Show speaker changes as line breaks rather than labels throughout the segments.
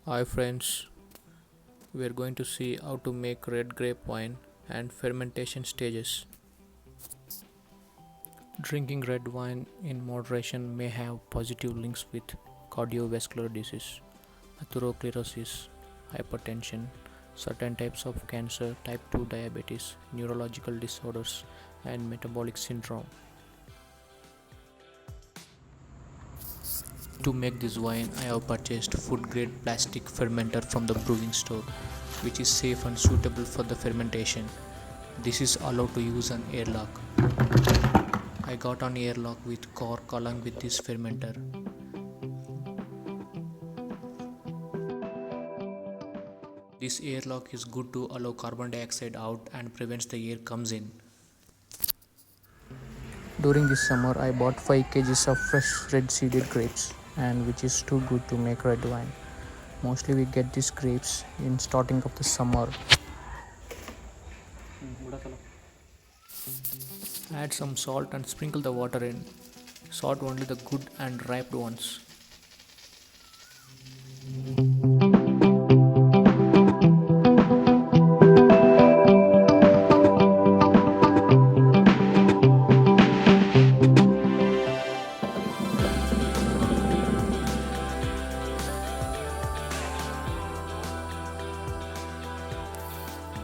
Hi friends, we are going to see how to make red grape wine and fermentation stages. Drinking red wine in moderation may have positive links with cardiovascular disease, atherosclerosis, hypertension, certain types of cancer, type 2 diabetes, neurological disorders, and metabolic syndrome. To make this wine, I have purchased food grade plastic fermenter from the brewing store, which is safe and suitable for the fermentation. This is allowed to use an airlock. I got an airlock with cork along with this fermenter. This airlock is good to allow carbon dioxide out and prevents the air comes in. During this summer, I bought 5 kgs of fresh red seeded grapes, and which is too good to make red wine. Mostly we get these grapes in starting of the summer. Add some salt and sprinkle the water in. Salt only the good and ripe ones.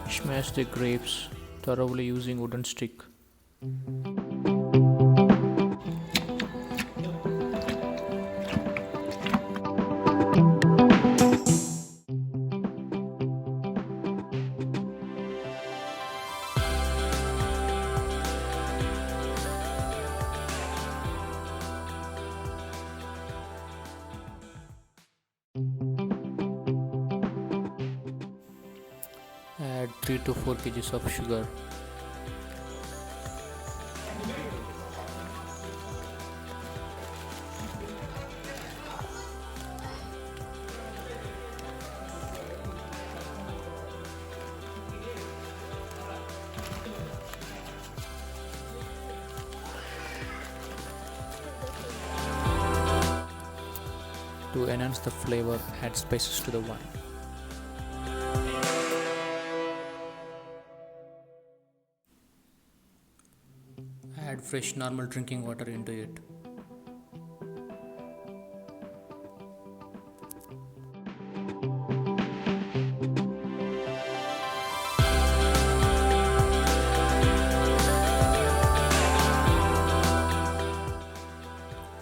Smash the grapes thoroughly using wooden stick. Add 3 to 4 kgs of sugar. To enhance the flavor, add spices to the wine. Add fresh normal drinking water into it.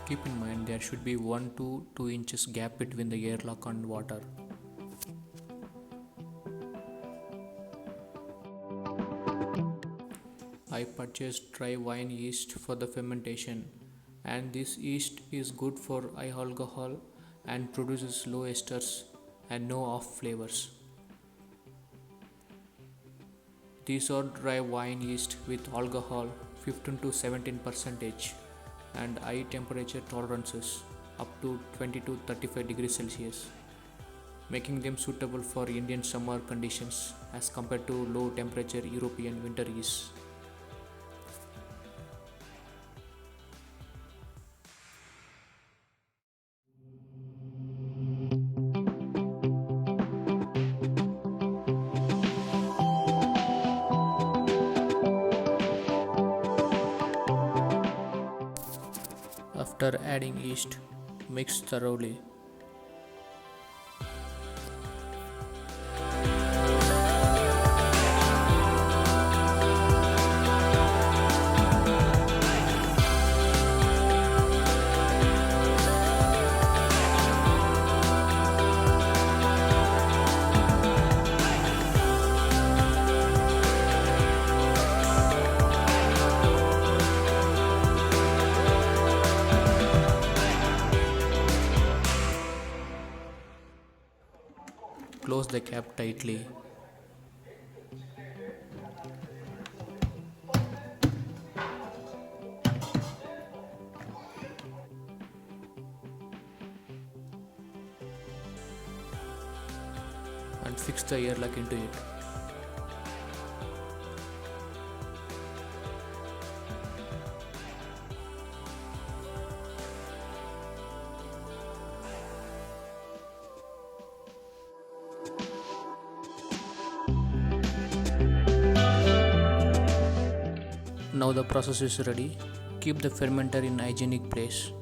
Keep in mind there should be 1 to 2 inches gap between the airlock and water. I purchased dry wine yeast for the fermentation, and this yeast is good for high alcohol and produces low esters and no off flavors. These are dry wine yeast with alcohol 15 to 17 percentage and high temperature tolerances up to 20 to 35 degrees Celsius, making them suitable for Indian summer conditions as compared to low temperature European winter yeast. After adding yeast, mix thoroughly. Close the cap tightly. And fix the airlock into it. Now the process is ready. Keep the fermenter in hygienic place.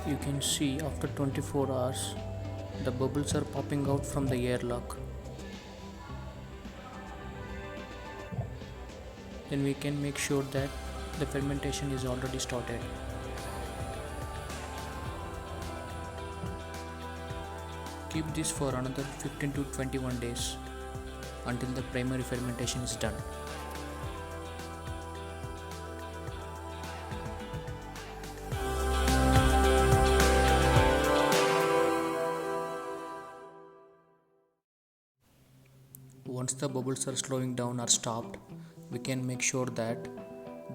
You can see after 24 hours, the bubbles are popping out from the airlock. Then we can make sure that the fermentation is already started. Keep this for another 15 to 21 days until the primary fermentation is done. Once the bubbles are slowing down or stopped, we can make sure that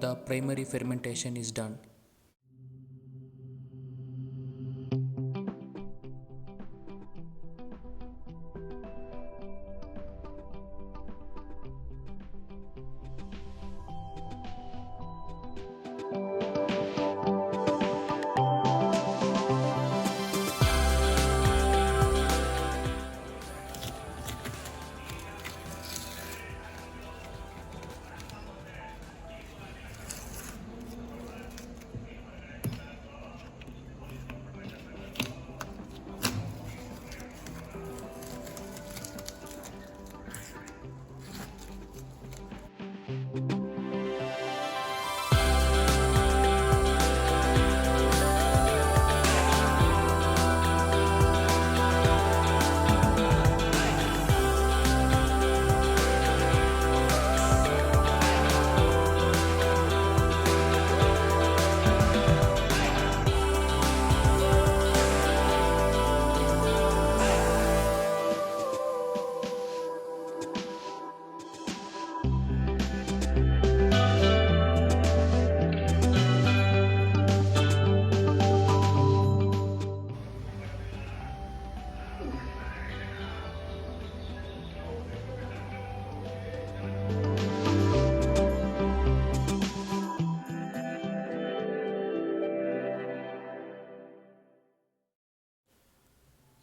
the primary fermentation is done.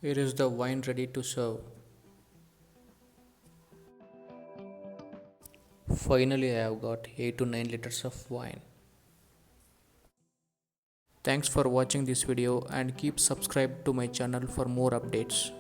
Here is the wine ready to serve. Finally, I have got 8 to 9 liters of wine. Thanks for watching this video and keep subscribed to my channel for more updates.